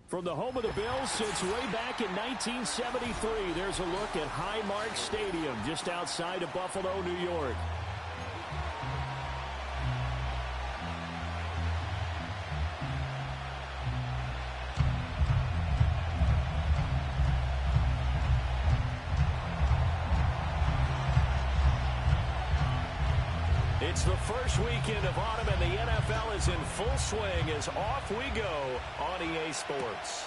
From the home of the Bills since way back in 1973, there's a look at Highmark Stadium just outside of Buffalo, New York. It's the first weekend of autumn, and the NFL is in full swing as off we go on EA Sports.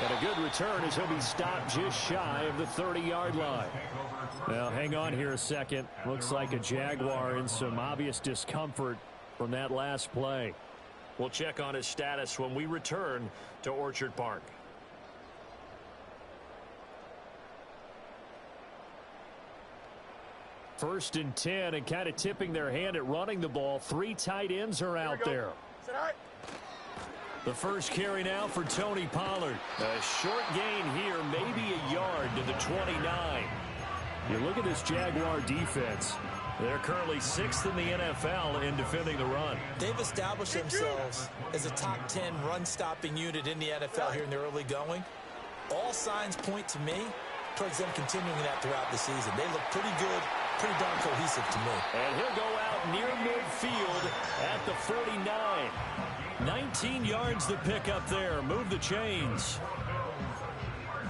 And a good return as he'll be stopped just shy of the 30-yard line. Well, hang on here a second. Looks like a Jaguar in some obvious discomfort from that last play. We'll check on his status when we return to Orchard Park. First and 10, and kind of tipping their hand at running the ball. 3 tight ends are out there. The first carry now for Tony Pollard. A short gain here, maybe a yard to the 29. You look at this Jaguar defense. They're currently 6th in the NFL in defending the run. They've established themselves as a top 10 run-stopping unit in the NFL here in the early going. All signs point to me towards them continuing that throughout the season. They look pretty good, pretty darn cohesive to me. And he'll go out near midfield at the 49. 19 yards to pick up there. Move the chains.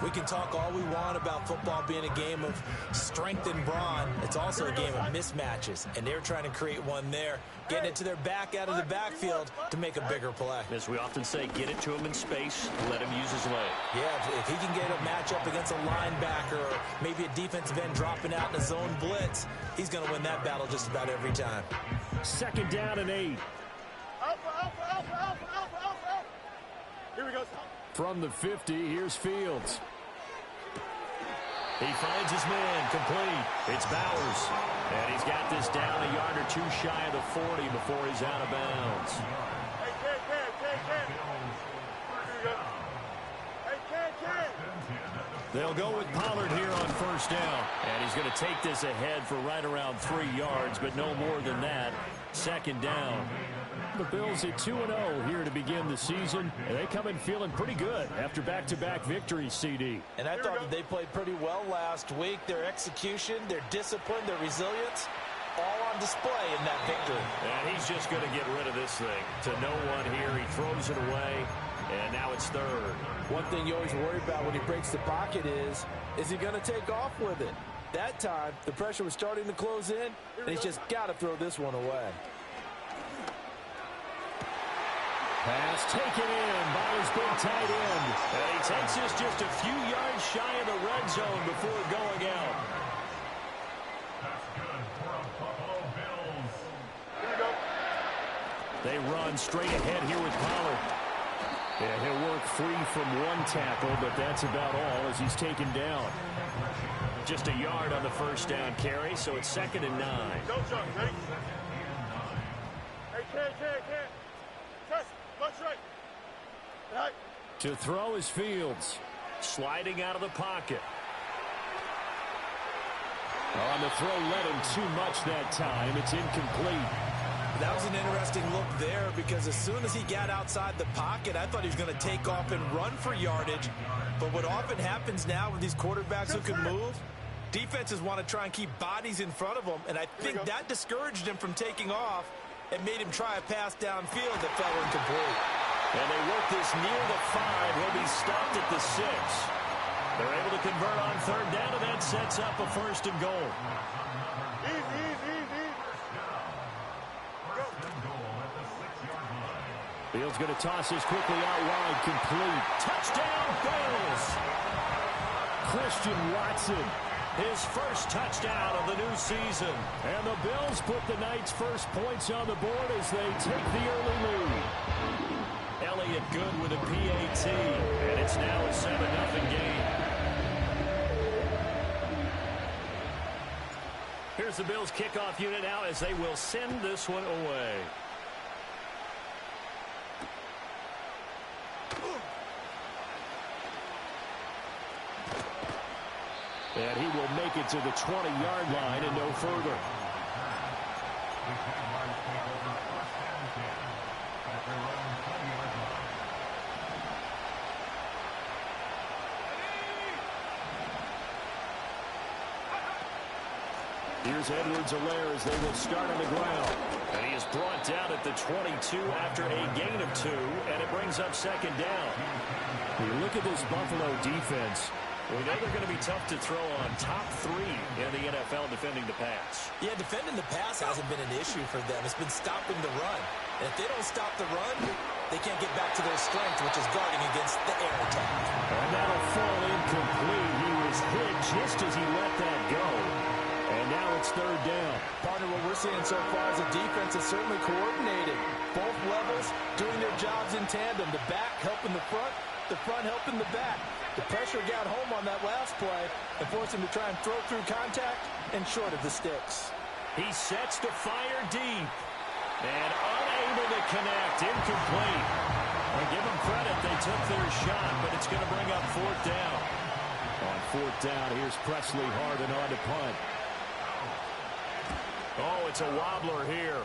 We can talk all we want about football being a game of strength and brawn. It's also a game of mismatches, and they're trying to create one there, getting it to their back out of the backfield to make a bigger play. As we often say, get it to him in space, let him use his leg. Yeah, if he can get a matchup against a linebacker or maybe a defensive end dropping out in a zone blitz, he's going to win that battle just about every time. 2nd down and 8. Here we go. From the 50, here's Fields. He finds his man, complete. It's Bowers. And he's got this down a yard or 2 shy of the 40 before he's out of bounds. They'll go with Pollard here on 1st down. And he's going to take this ahead for right around 3 yards, but no more than that. 2nd down. The Bills at 2-0 here to begin the season. And they come in feeling pretty good after back-to-back victories, CD. And I thought that they played pretty well last week. Their execution, their discipline, their resilience, all on display in that victory. And he's just going to get rid of this thing. To no one here. He throws it away. And now it's 3rd. One thing you always worry about when he breaks the pocket is he going to take off with it? That time, the pressure was starting to close in, and he's just got to throw this one away. Pass taken in by his big tight end. And he takes this just a few yards shy of the red zone before going out. They run straight ahead here with Pollard. And he'll work free from 1 tackle, but that's about all as he's taken down. Just a yard on the 1st down carry, so it's 2nd and 9. Go, Chuck, ready? Hey, can't. Press, left, right. To throw is Fields. Sliding out of the pocket. On the throw, led him too much that time. It's incomplete. That was an interesting look there because as soon as he got outside the pocket, I thought he was going to take off and run for yardage. But what often happens now with these quarterbacks who can move, defenses want to try and keep bodies in front of them, and I think that discouraged him from taking off and made him try a pass downfield that fell incomplete. And they work this near the 5. He'll be stopped at the 6. They're able to convert on 3rd down, and that sets up a 1st and goal. Easy. Fields going to toss this quickly out wide, complete. Touchdown, Bills! Christian Watson, his first touchdown of the new season. And the Bills put the night's first points on the board as they take the early lead. Elliott good with a PAT, and it's now a 7-0 game. Here's the Bills kickoff unit now as they will send this one away. And he will make it to the 20-yard line and no further. Here's Edwards-Helaire as they will start on the ground. And he is brought down at the 22 after a gain of 2, and it brings up second down. When you look at this Buffalo defense, we know they're going to be tough to throw on. Top 3 in the NFL defending the pass. Yeah, defending the pass hasn't been an issue for them. It's been stopping the run. And if they don't stop the run, they can't get back to their strength, which is guarding against the air attack. And that'll fall incomplete. He was hit just as he let that go. And now it's third down. Partner, what we're seeing so far is the defense is certainly coordinated. Both levels doing their jobs in tandem. The back helping the front helping the back. The pressure got home on that last play and forced him to try and throw through contact and short of the sticks. He sets to fire deep. And unable to connect. Incomplete. And give them credit. They took their shot, but it's going to bring up fourth down. On fourth down, here's Presley Harvin on to punt. Oh, it's a wobbler here.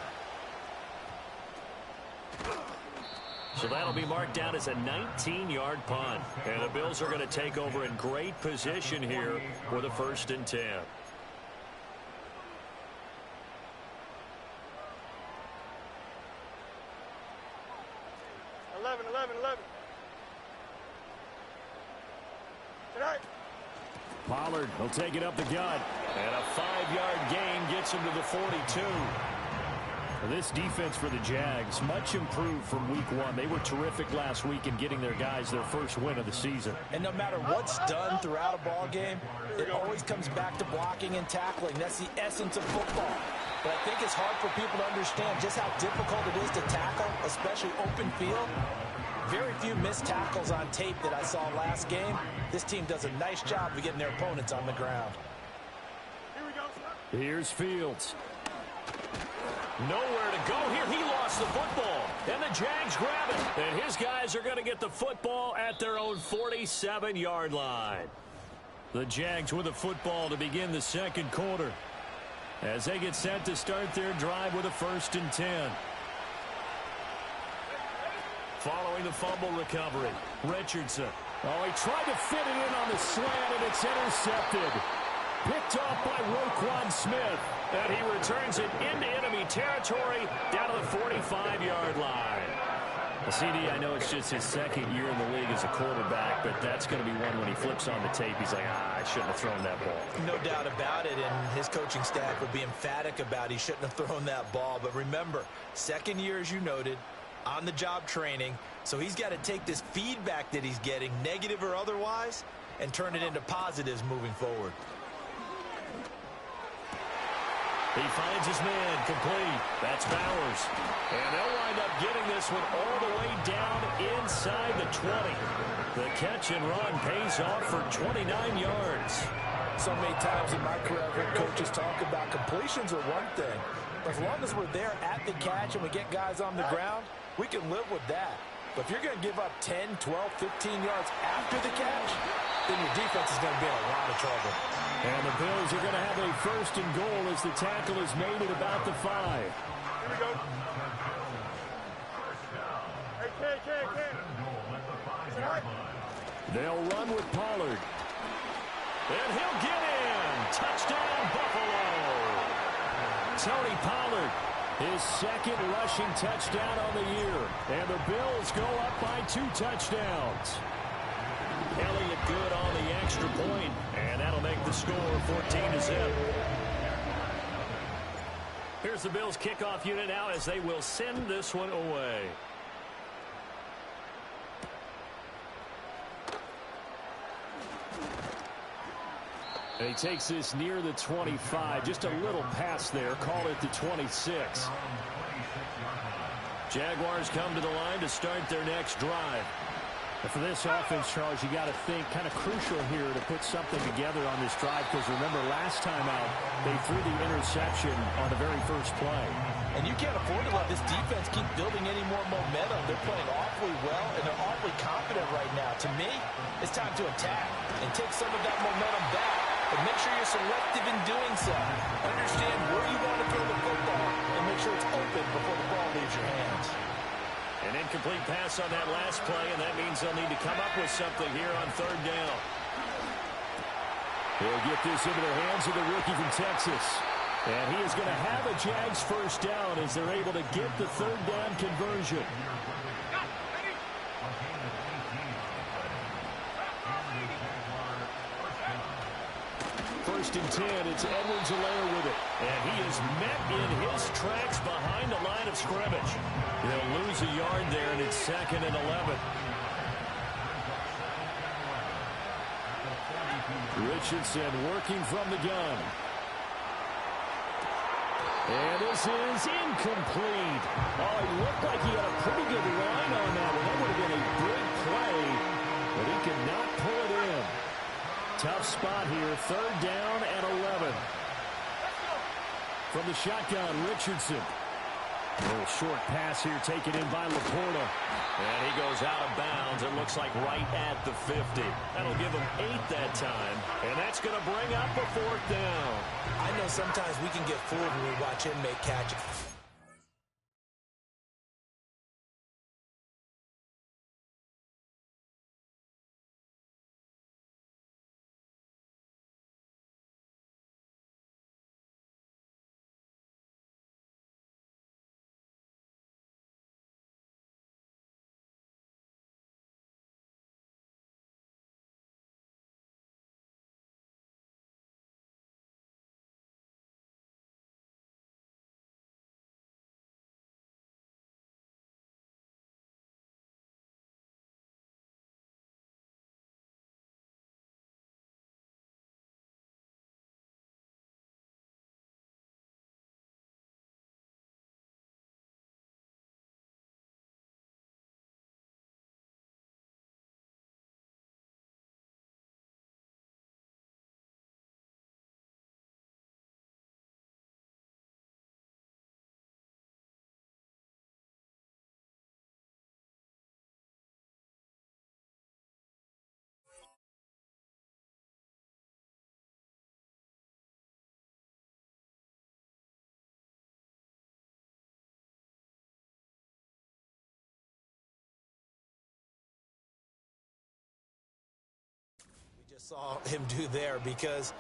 So that'll be marked down as a 19-yard punt. And the Bills are going to take over in great position here with a 1st and 10. 11. Tonight. Pollard will take it up the gut. And a 5-yard gain gets him to the 42. This defense for the Jags, much improved from week 1. They were terrific last week in getting their guys their first win of the season. And no matter what's done throughout a ball game, it always comes back to blocking and tackling. That's the essence of football. But I think it's hard for people to understand just how difficult it is to tackle, especially open field. Very few missed tackles on tape that I saw last game. This team does a nice job of getting their opponents on the ground. Here we go. Here's Fields. Nowhere to go here. He lost the football. And the Jags grab it. And his guys are going to get the football at their own 47-yard line. The Jags with the football to begin the second quarter, as they get set to start their drive with a 1st and 10. Following the fumble recovery, Richardson. Oh, he tried to fit it in on the slant, and it's intercepted. Picked off by Roquan Smith. And he returns it into enemy territory down to the 45-yard line. Well, CD, I know it's just his 2nd year in the league as a quarterback, but that's going to be one when he flips on the tape. He's like, I shouldn't have thrown that ball. No doubt about it, and his coaching staff would be emphatic about he shouldn't have thrown that ball. But remember, 2nd year, as you noted, on-the-job training. So he's got to take this feedback that he's getting, negative or otherwise, and turn it into positives moving forward. He finds his man complete. That's Bowers. And they'll wind up getting this one all the way down inside the 20. The catch and run pays off for 29 yards. So many times in my career, I've heard coaches talk about completions are one thing. But as long as we're there at the catch and we get guys on the ground, we can live with that. But if you're going to give up 10, 12, 15 yards after the catch, then your defense is going to be in a lot of trouble. And the Bills are going to have a 1st and goal as the tackle is made at about the 5. Here we go. Hey, Ken. Tonight. They'll run with Pollard. And he'll get in. Touchdown, Buffalo. Tony Pollard, his 2nd rushing touchdown on the year. And the Bills go up by 2 touchdowns. Elliott good on the extra point, and that'll make the score 14-0. Here's the Bills kickoff unit now as they will send this one away. And he takes this near the 25, just a little pass there, call it the 26. Jaguars come to the line to start their next drive. And for this offense, Charles, you got to think kind of crucial here to put something together on this drive, because remember last time out they threw the interception on the very first play. And you can't afford to let this defense keep building any more momentum. They're playing awfully well, and they're awfully confident right now. To me, it's time to attack and take some of that momentum back. But make sure you're selective in doing so. Understand where you want to throw the football and make sure it's open before the ball leaves your hands. An incomplete pass on that last play, and that means they'll need to come up with something here on third down. He'll get this into the hands of the rookie from Texas. And he is going to have a Jags first down as they're able to get the third down conversion. First and 10, it's Edwards-Helaire with it. And he is met in his tracks behind the line of scrimmage. They'll lose a yard there, and it's 2nd and 11. Richardson working from the gun. And this is incomplete. Oh, he looked like he had a pretty good line on that one. That would have been a big play, but he could not pull it in. Tough spot here, third down and 11. From the shotgun, Richardson. A little short pass here taken in by Laporta. And he goes out of bounds. It looks like right at the 50. That'll give him 8 that time. And that's going to bring up a 4th down. I know sometimes we can get fooled when we watch him make catches. Saw him do there because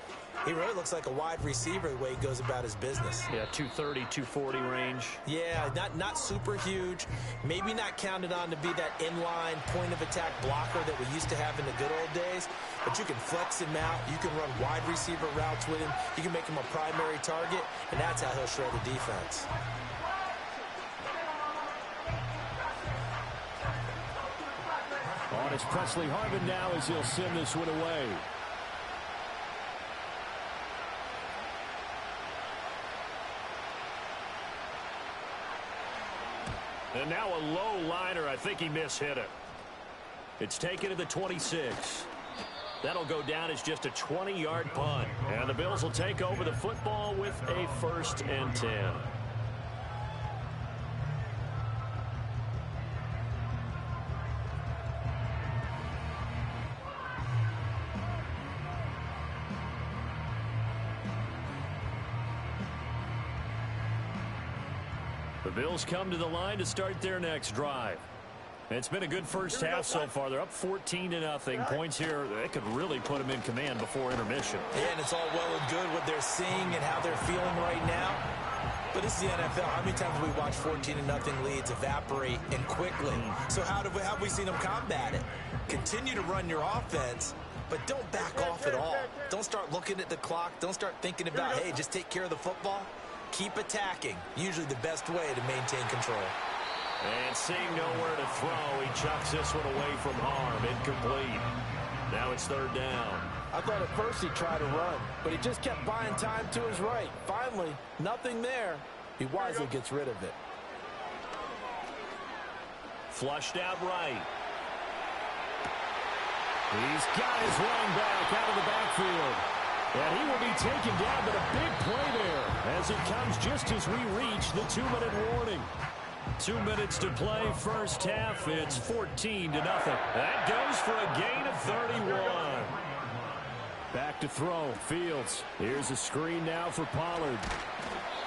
he really looks like a wide receiver the way he goes about his business. Yeah, 230, 240 range. Yeah, not super huge. Maybe not counted on to be that inline point-of-attack blocker that we used to have in the good old days, but you can flex him out. You can run wide receiver routes with him. You can make him a primary target, and that's how he'll shred the defense. On is Presley Harvin now as he'll send this one away. And now a low liner. I think he mishit it. It's taken to the 26. That'll go down as just a 20-yard punt. And the Bills will take over the football with a 1st and 10. The Bills come to the line to start their next drive. It's been a good first half so far. They're up 14-0. Points here, they could really put them in command before intermission. Yeah, and it's all well and good what they're seeing and how they're feeling right now. But this is the NFL. How many times have we watched 14-0 leads evaporate and quickly? So how have we seen them combat it? Continue to run your offense, but don't back off at all. Don't start looking at the clock. Don't start thinking about, hey, just take care of the football. Keep attacking. Usually the best way to maintain control. And seeing nowhere to throw, he chucks this one away from harm. Incomplete. Now it's 3rd down. I thought at first he'd try to run, but he just kept buying time to his right. Finally, nothing there. He wisely gets rid of it. Flushed out right. He's got his running back out of the backfield. And he will be taken down, but a big play there as it comes just as we reach the 2-minute warning. 2 minutes to play first half. It's 14-0. That goes for a gain of 31. Back to throw. Fields. Here's a screen now for Pollard.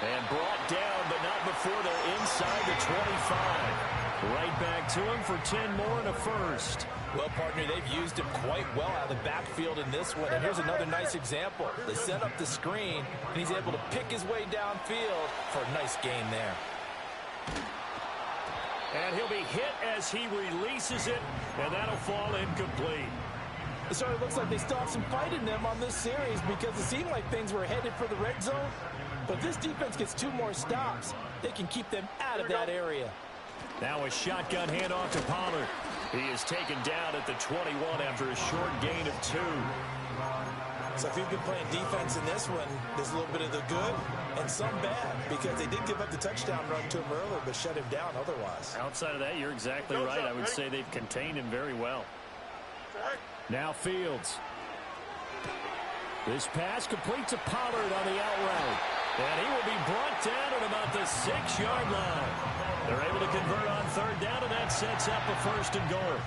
And brought down, but not before they're inside the 25. Right back to him for 10 more and a first. Well, partner, they've used him quite well out of the backfield in this one. And here's another nice example. They set up the screen, and he's able to pick his way downfield for a nice gain there. And he'll be hit as he releases it, and that'll fall incomplete. So it looks like they still have some fight in them on this series because it seemed like things were headed for the red zone. But this defense gets 2 more stops. They can keep them out of that area. Now a shotgun handoff to Pollard. He is taken down at the 21 after a short gain of 2. So if you've been playing defense in this one, there's a little bit of the good and some bad because they did give up the touchdown run to him earlier but shut him down otherwise. Outside of that, you're exactly right. I would say they've contained him very well. Now Fields. This pass complete to Pollard on the out route. And he will be brought down at about the 6-yard line. They're able to convert on 3rd down, and that sets up a 1st and goal.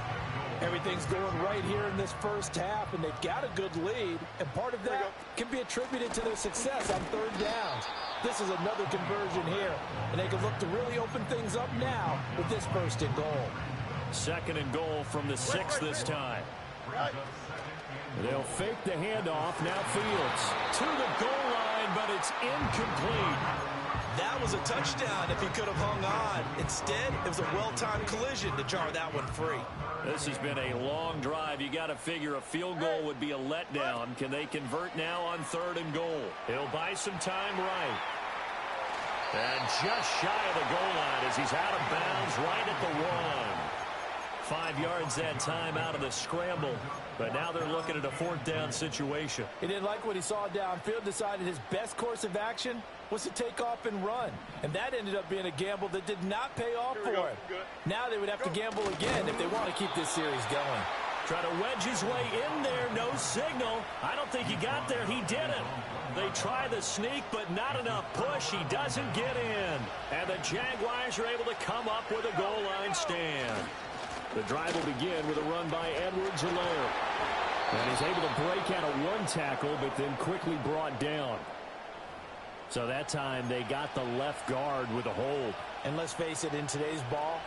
Everything's going right here in this first half, and they've got a good lead. And part of that can be attributed to their success on 3rd downs. This is another conversion here, and they can look to really open things up now with this 1st and goal. 2nd and goal from the 6 this time. They'll fake the handoff. Now Fields to the goal line, but it's incomplete. That was a touchdown if he could have hung on. Instead, it was a well-timed collision to jar that one free. This has been a long drive. You got to figure a field goal would be a letdown. Can they convert now on 3rd and goal? He'll buy some time right. And just shy of the goal line as he's out of bounds right at the 1. 5 yards that time out of the scramble. But now they're looking at a 4th down situation. He didn't like what he saw downfield, decided his best course of action was to take off and run. And that ended up being a gamble that did not pay off for him. Now they would have to gamble again if they want to keep this series going. Try to wedge his way in there, no signal. I don't think he got there. He didn't. They try the sneak, but not enough push. He doesn't get in. And the Jaguars are able to come up with a goal line stand. The drive will begin with a run by Edwards-Helaire. And he's able to break out of 1 tackle, but then quickly brought down. So that time they got the left guard with a hold. And let's face it, in today's ball,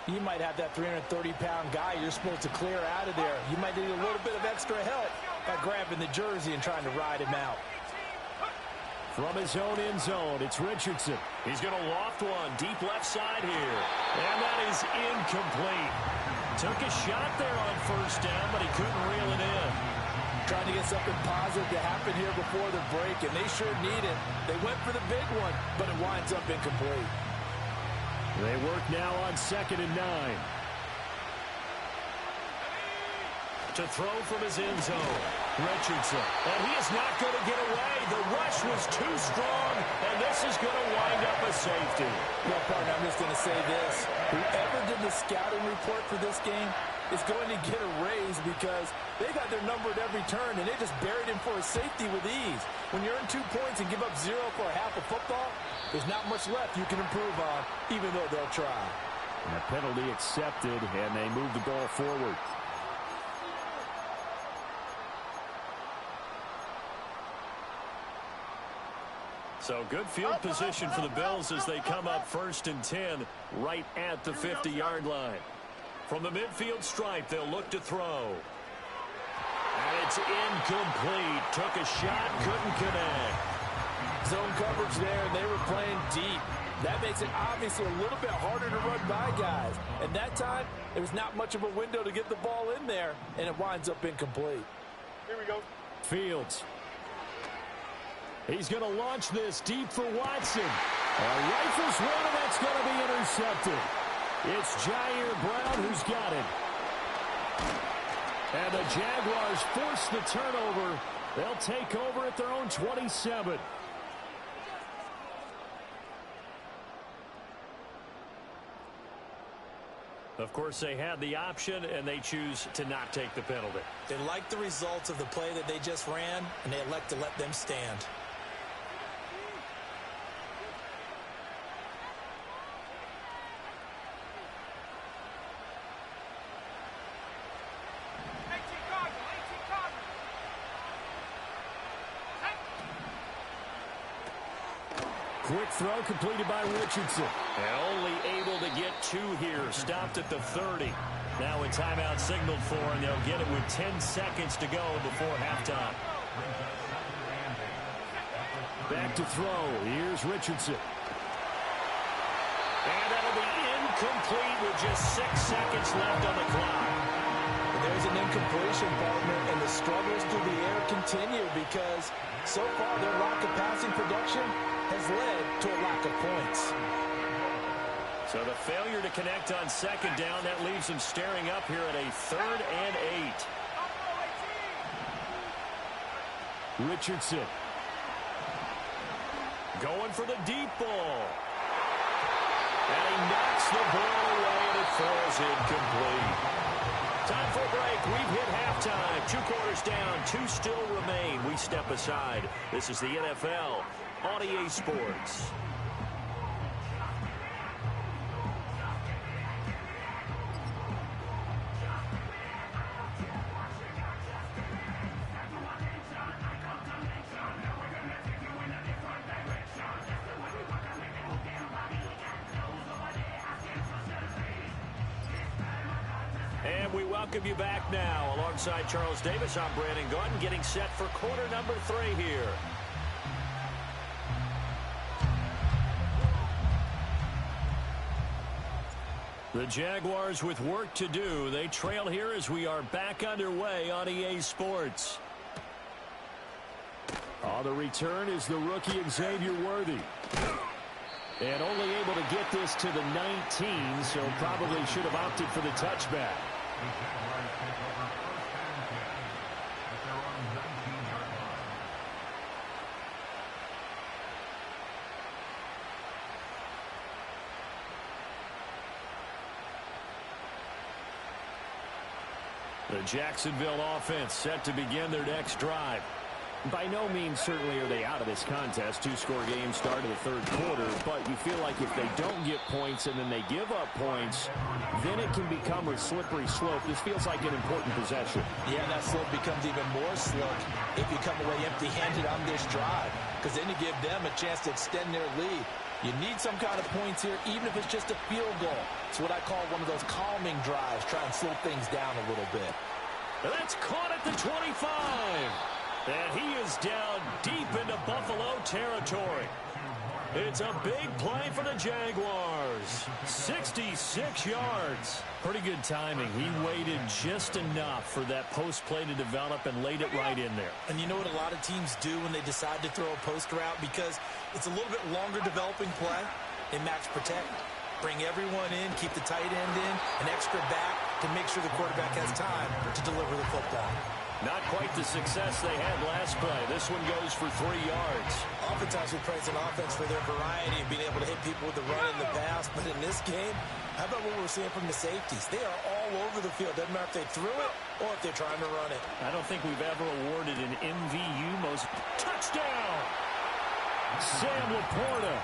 you might have that 330-pound guy you're supposed to clear out of there. You might need a little bit of extra help by grabbing the jersey and trying to ride him out. From his own end zone, it's Richardson. He's going to loft one deep left side here. And that is incomplete. Took a shot there on 1st down, but he couldn't reel it in. Trying to get something positive to happen here before the break, and they sure need it. They went for the big one, but it winds up incomplete. They work now on 2nd and 9. To throw from his end zone, Richardson. And he is not going to get away. The rush was too strong, and this is going to wind up a safety. Well, partner, I'm just going to say this. Whoever did the scouting report for this game is going to get a raise because they got their number at every turn, and they just buried him for a safety with ease. When you earn 2 points and give up 0 for a half of football, there's not much left you can improve on, even though they'll try. And a penalty accepted, and they move the ball forward. So good field position for the Bills as they come up 1st and 10 right at the 50-yard line. From the midfield stripe, they'll look to throw. And it's incomplete. Took a shot, couldn't connect. Zone coverage there, and they were playing deep. That makes it obviously a little bit harder to run by guys. And that time, there was not much of a window to get the ball in there, and it winds up incomplete. Here we go. Fields. He's going to launch this deep for Watson. Rifles one, and that's going to be intercepted. It's Jair Brown who's got it. And the Jaguars force the turnover. They'll take over at their own 27. Of course, they had the option, and they choose to not take the penalty. They like the results of the play that they just ran, and they elect to let them stand. Quick throw completed by Richardson. And only able to get 2 here. Stopped at the 30. Now a timeout signaled for, and they'll get it with 10 seconds to go before halftime. Back to throw. Here's Richardson. And that'll be incomplete with just 6 seconds left on the clock. There's an incompletion, partner, and the struggles through the air continue because so far their lack of passing production has led to a lack of points. So the failure to connect on second down, that leaves them staring up here at a 3rd and 8. Richardson. Going for the deep ball. And he knocks the ball away, and it falls incomplete. Time for a break. We've hit halftime. 2 quarters down. 2 still remain. We step aside. This is the NFL on EA Sports. We welcome you back now. Alongside Charles Davis, I'm Brandon Gordon, getting set for quarter number 3 here. The Jaguars with work to do. They trail here as we are back underway on EA Sports. On the return is the rookie Xavier Worthy. And only able to get this to the 19, so probably should have opted for the touchback. The Jacksonville offense set to begin their next drive. By no means certainly are they out of this contest. 2-score game start of the 3rd quarter, but you feel like if they don't get points and then they give up points, then it can become a slippery slope. This feels like an important possession. Yeah, that slope becomes even more slick if you come away empty-handed on this drive, because then you give them a chance to extend their lead. You need some kind of points here, even if it's just a field goal. It's what I call one of those calming drives, try and slow things down a little bit. And that's caught at the 25. And he is down deep into Buffalo territory. It's a big play for the Jaguars. 66 yards. Pretty good timing. He waited just enough for that post play to develop and laid it right in there. And you know what a lot of teams do when they decide to throw a post route? Because it's a little bit longer developing play. They max protect, bring everyone in, keep the tight end in, an extra back to make sure the quarterback has time to deliver the football. Not quite the success they had last play. This one goes for 3 yards. Oftentimes we praise an offense for their variety of being able to hit people with the run and the pass. But in this game, how about what we're seeing from the safeties? They are all over the field. Doesn't matter if they threw it or if they're trying to run it. I don't think we've ever awarded an MVU most touchdown. Sam Laporta,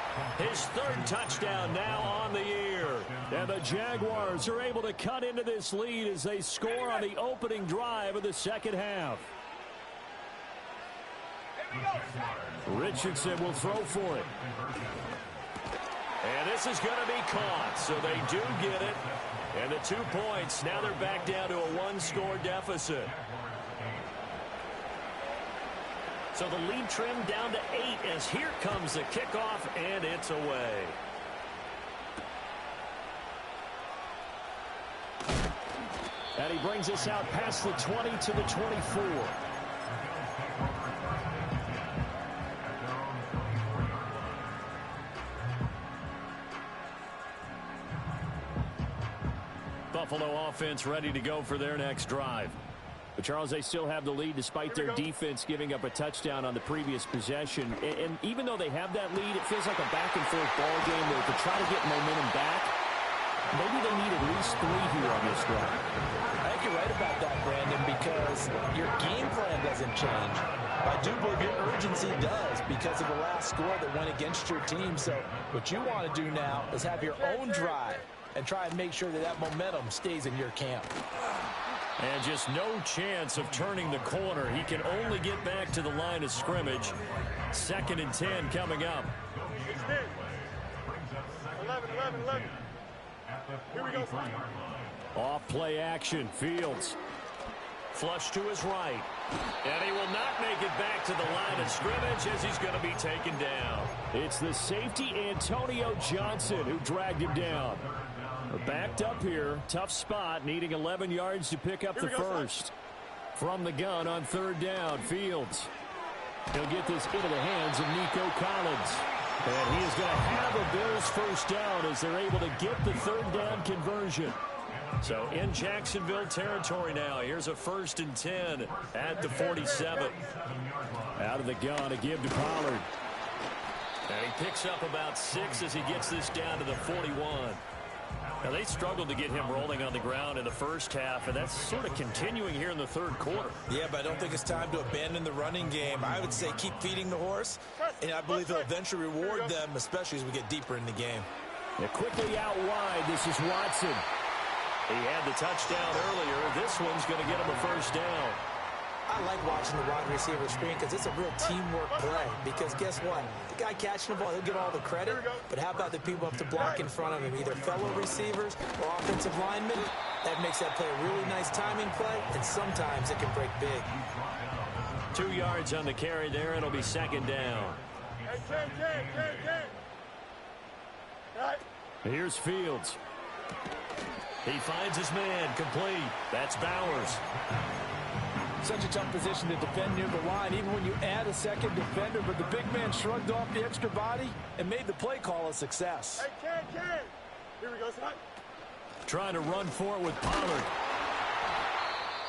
his 3rd touchdown now on the year. And the Jaguars are able to cut into this lead as they score on the opening drive of the 2nd half. Richardson will throw for it. And this is going to be caught, so they do get it. And the 2 points, now they're back down to a 1-score deficit. So the lead trimmed down to 8 as here comes the kickoff, and it's away. And he brings us out past the 20 to the 24. Buffalo offense ready to go for their next drive. But Charles, they still have the lead despite their defense giving up a touchdown on the previous possession. And even though they have that lead, it feels like a back-and-forth ball game where to try to get momentum back, maybe they need at least 3 here on this drive. I think you're right about that, Brandon, because your game plan doesn't change. I do believe your urgency does because of the last score that went against your team. So what you want to do now is have your own drive and try and make sure that that momentum stays in your camp. And just no chance of turning the corner. He can only get back to the line of scrimmage. 2nd and 10 coming up. 11. Here we go, son. Off play action. Fields. Flush to his right. And he will not make it back to the line of scrimmage as he's going to be taken down. It's the safety Antonio Johnson who dragged him down. We're backed up here. Tough spot. Needing 11 yards to pick up the first. From the gun on third down. Fields. He'll get this into the hands of Nico Collins. And he is going to have a Bills first down as they're able to get the third down conversion. So in Jacksonville territory now. Here's a 1st and 10 at the 47. Out of the gun, a give to Pollard. And he picks up about 6 as he gets this down to the 41. Now, they struggled to get him rolling on the ground in the first half, and that's sort of continuing here in the third quarter. Yeah, but I don't think it's time to abandon the running game. I would say keep feeding the horse, and I believe he'll eventually reward them, especially as we get deeper in the game. They're quickly out wide. This is Watson. He had the touchdown earlier. This one's going to get him a first down. I like watching the wide receiver screen because it's a real teamwork play. Because guess what? The guy catching the ball, he'll get all the credit. But how about the people up to block in front of him, either fellow receivers or offensive linemen? That makes that play a really nice timing play, and sometimes it can break big. 2 yards on the carry there. It'll be second down. Hey, Ken. Here's Fields. He finds his man complete. That's Bowers. Such a tough position to defend near the line, even when you add a second defender, but the big man shrugged off the extra body and made the play call a success. Hey, Ken. Here we go, son. Trying to run for it with Pollard.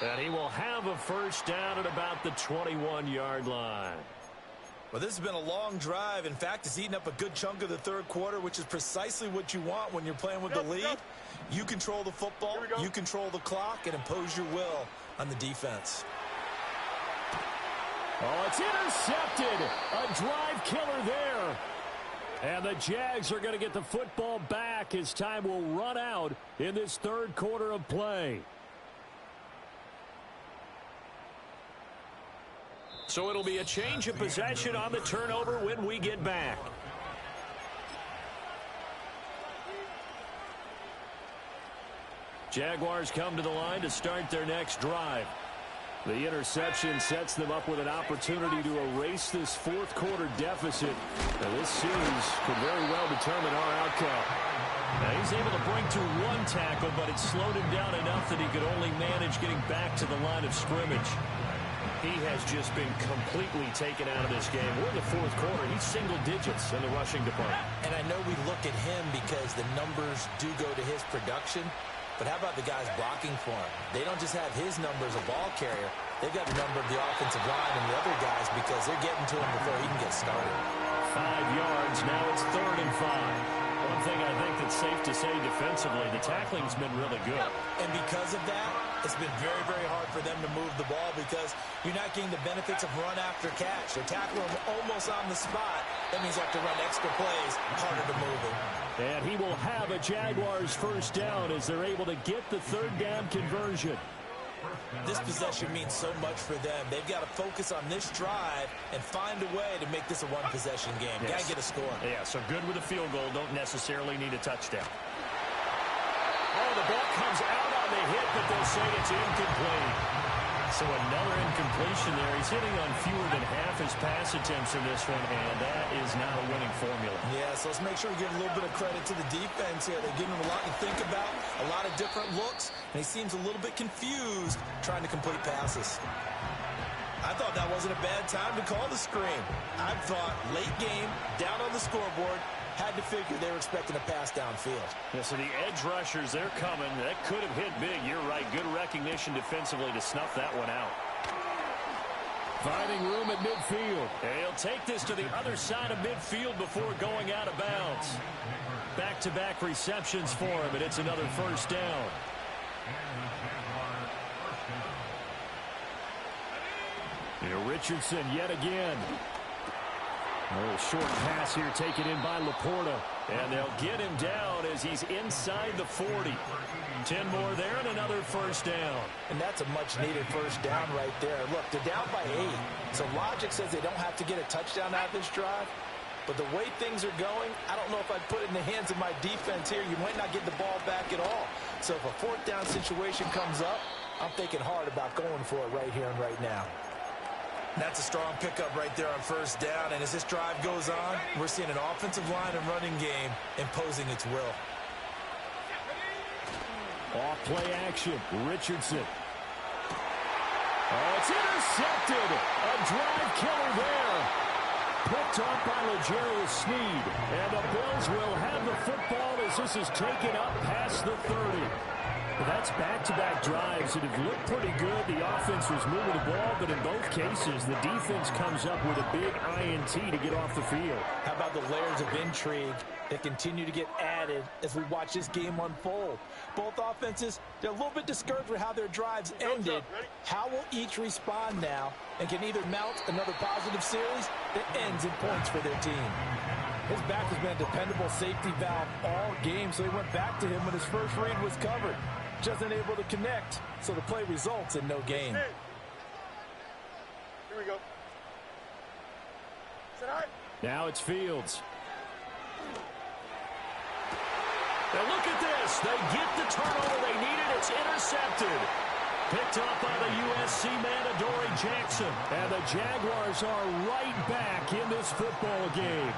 And he will have a first down at about the 21-yard line. Well, this has been a long drive. In fact, it's eaten up a good chunk of the third quarter, which is precisely what you want when you're playing with the lead. You control the football, you control the clock, and impose your will on the defense. Oh, it's intercepted. A drive killer there. And the Jags are going to get the football back as time will run out in this third quarter of play. So it'll be a change of possession on the turnover when we get back. Jaguars come to the line to start their next drive. The interception sets them up with an opportunity to erase this fourth quarter deficit. Now, this series could very well determine our outcome. Now, he's able to bring to one tackle, but it slowed him down enough that he could only manage getting back to the line of scrimmage. He has just been completely taken out of this game. We're in the fourth quarter. He's single digits in the rushing department. And I know we look at him because the numbers do go to his production. But how about the guys blocking for him? They don't just have his number as a ball carrier. They've got the number of the offensive line and the other guys because they're getting to him before he can get started. 5 yards. Now it's 3rd and 5. One thing I think that's safe to say defensively, the tackling's been really good. And because of that, it's been very, very hard for them to move the ball because you're not getting the benefits of run after catch. They're tackling him almost on the spot. That means you have to run extra plays, harder to move him. And he will have a Jaguars first down as they're able to get the third down conversion. This possession means so much for them. They've got to focus on this drive and find a way to make this a one-possession game. Yes. Got to get a score. Yeah, so good with a field goal. Don't necessarily need a touchdown. Oh, the ball comes out on the hit, but they'll say it's incomplete. So another incompletion there. He's hitting on fewer than half his pass attempts in this one, and that is not a winning formula. Yeah, so let's make sure we give a little bit of credit to the defense here. They're giving him a lot to think about, a lot of different looks, and he seems a little bit confused trying to complete passes. I thought that wasn't a bad time to call the screen. I thought late game, down on the scoreboard, had to figure they were expecting a pass downfield. Yeah, so the edge rushers, they're coming. That could have hit big. You're right. Good recognition defensively to snuff that one out. Finding room at midfield. And he'll take this to the other side of midfield before going out of bounds. Back-to-back receptions for him, and it's another first down. Richardson yet again. A little short pass here taken in by Laporta. And they'll get him down as he's inside the 40. 10 more there and another first down. And that's a much-needed first down right there. Look, they're down by 8. So logic says they don't have to get a touchdown out of this drive. But the way things are going, I don't know if I'd put it in the hands of my defense here. You might not get the ball back at all. So if a fourth down situation comes up, I'm thinking hard about going for it right here and right now. That's a strong pickup right there on first down. And as this drive goes on, we're seeing an offensive line and running game imposing its will. Off play action. Richardson. Oh, it's intercepted. A drive killer there. Picked off by L'Jarius Sneed. And the Bills will have the football as this is taken up past the 30. That's back-to-back drives that have looked pretty good. The offense was moving the ball, but in both cases, the defense comes up with a big INT to get off the field. How about the layers of intrigue that continue to get added as we watch this game unfold? Both offenses, they're a little bit discouraged with how their drives ended. How will each respond now and can either mount another positive series that ends in points for their team? His back has been a dependable safety valve all game, so he went back to him when his first read was covered. Just unable to connect, so the play results in no gain. Here we go. Sit high. Now it's Fields. Now look at this. They get the turnover they needed. It's intercepted. Picked up by the USC man, Adoree Jackson. And the Jaguars are right back in this football game.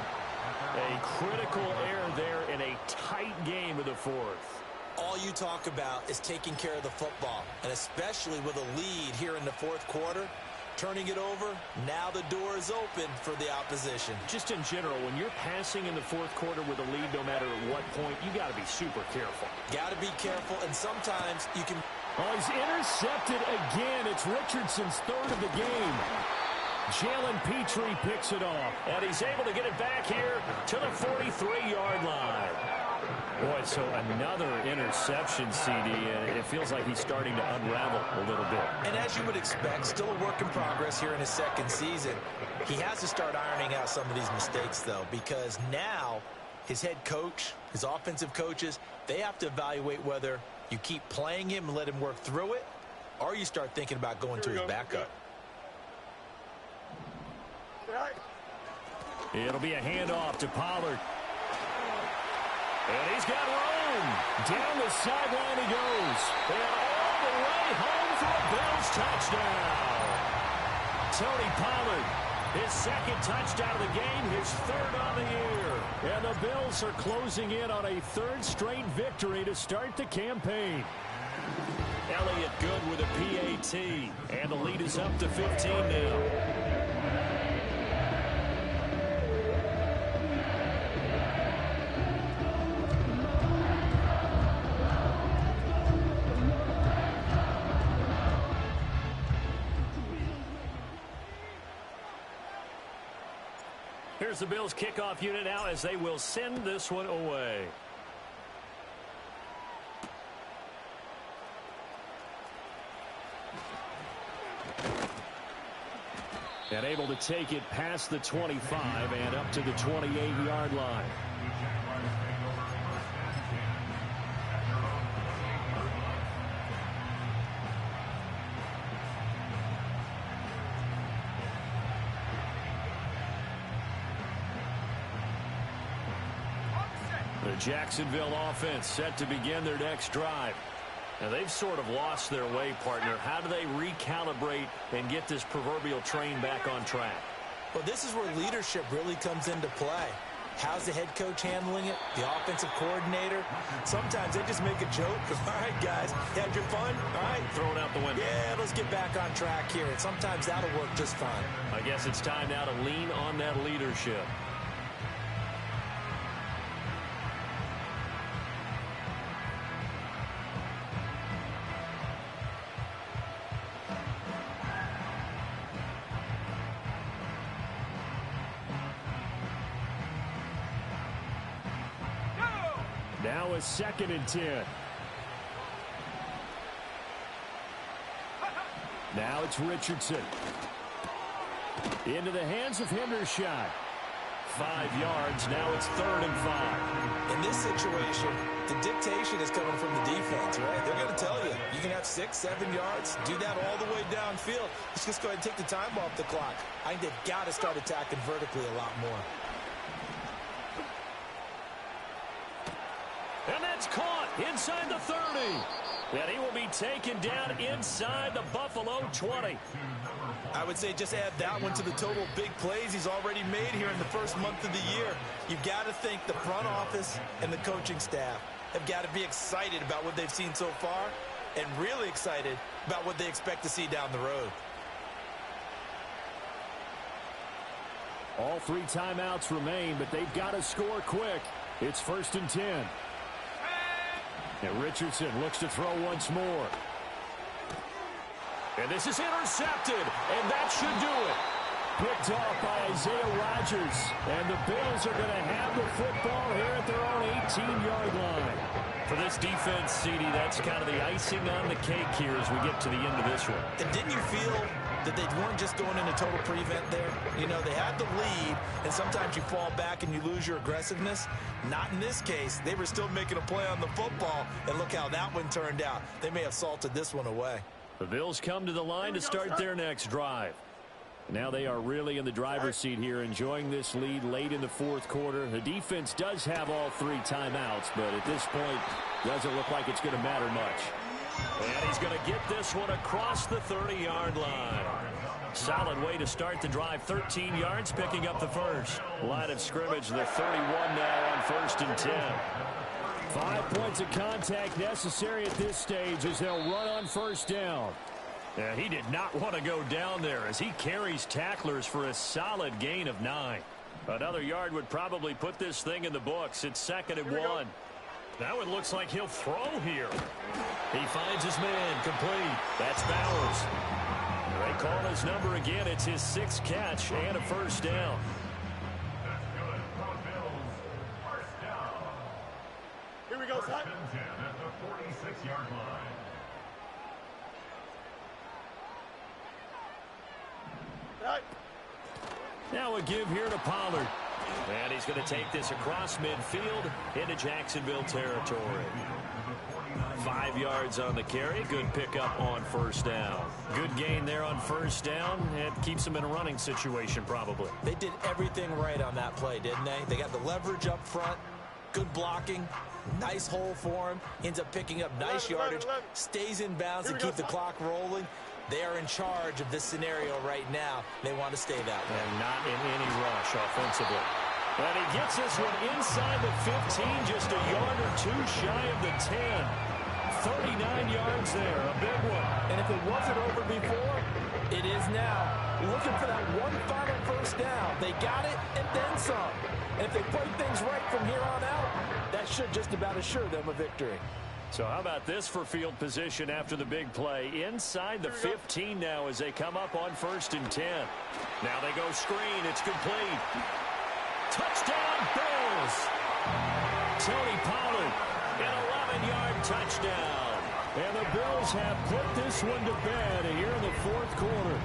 A critical error there in a tight game of the fourth. All you talk about is taking care of the football, and especially with a lead here in the fourth quarter, turning it over, now the door is open for the opposition. Just in general, when you're passing in the fourth quarter with a lead, no matter at what point, you got to be super careful. Got to be careful, and sometimes you can... Oh, he's intercepted again. It's Richardson's third of the game. Jalen Petrie picks it off, and he's able to get it back here to the 43-yard line. Boy, so another interception, CD, and it feels like he's starting to unravel a little bit. And as you would expect, still a work in progress here in his second season. He has to start ironing out some of these mistakes, though, because now his head coach, his offensive coaches, they have to evaluate whether you keep playing him and let him work through it, or you start thinking about going to his backup. It'll be a handoff to Pollard. And he's got room. Down the sideline he goes. And all the way home for a Bills touchdown. Tony Pollard, his second touchdown of the game, his third on the year. And the Bills are closing in on a third straight victory to start the campaign. Elliott good with a PAT. And the lead is up to 15 now. Here's the Bills kickoff unit now as they will send this one away. And able to take it past the 25 and up to the 28-yard line. The Jacksonville offense set to begin their next drive. Now, they've sort of lost their way, partner. How do they recalibrate and get this proverbial train back on track? Well, this is where leadership really comes into play. How's the head coach handling it? The offensive coordinator? Sometimes they just make a joke. All right, guys, had your fun? All right. Throw it out the window. Yeah, let's get back on track here. And sometimes that'll work just fine. I guess it's time now to lean on that leadership. Now a 2nd and 10. Now it's Richardson. Into the hands of Hendershot. 5 yards. Now it's 3rd and 5. In this situation, the dictation is coming from the defense, right? They're going to tell you, you can have 6, 7 yards, do that all the way downfield. Let's just go ahead and take the time off the clock. I think they've got to start attacking vertically a lot more. inside the 30. And he will be taken down inside the Buffalo 20. I would say just add that one to the total big plays he's already made here in the first month of the year. You've got to think the front office and the coaching staff have got to be excited about what they've seen so far and really excited about what they expect to see down the road. All 3 timeouts remain, but they've got to score quick. It's 1st and 10. And Richardson looks to throw once more. And this is intercepted, and that should do it. Picked off by Isaiah Rodgers. And the Bills are going to have the football here at their own 18-yard line. For this defense, CD, that's kind of the icing on the cake here as we get to the end of this one. And didn't you feel that they weren't just going into total prevent there? You know, they had the lead, and sometimes you fall back and you lose your aggressiveness. Not in this case. They were still making a play on the football, and look how that one turned out. They may have salted this one away. The Bills come to the line to start their next drive. Now they are really in the driver's seat here, enjoying this lead late in the 4th quarter. The defense does have all 3 timeouts, but at this point, doesn't look like it's going to matter much. And he's going to get this one across the 30-yard line. Solid way to start the drive. 13 yards, picking up the first. Line of scrimmage, the 31 now on 1st and 10. 5 points of contact necessary at this stage as they'll run on 1st down. Yeah, he did not want to go down there as he carries tacklers for a solid gain of 9. Another yard would probably put this thing in the books. It's 2nd and 1. Now it looks like he'll throw here. He finds his man complete. That's Bowers. They call his number again. It's his 6th catch and a 1st down. Here we go, son. At the 46-yard line. Right. Now a give here to Pollard. And he's going to take this across midfield into Jacksonville territory. 5 yards on the carry. Good pickup on 1st down. Good gain there on 1st down. It keeps them in a running situation probably. They did everything right on that play, didn't they? They got the leverage up front, good blocking, nice hole for him, ends up picking up nice yardage, stays in bounds to keep the clock rolling. They are in charge of this scenario right now. They want to stay that way. And not in any rush offensively. And he gets this one inside the 15, just a yard or 2 shy of the 10. 39 yards there, a big one. And if it wasn't over before, it is now. Looking for that one final 1st down. They got it and then some. And if they play things right from here on out, that should just about assure them a victory. So how about this for field position after the big play? Inside the 15 now as they come up on 1st and 10. Now they go screen. It's complete. Touchdown, Bills. Tony Pollard, an 11-yard touchdown. And the Bills have put this one to bed here in the 4th quarter.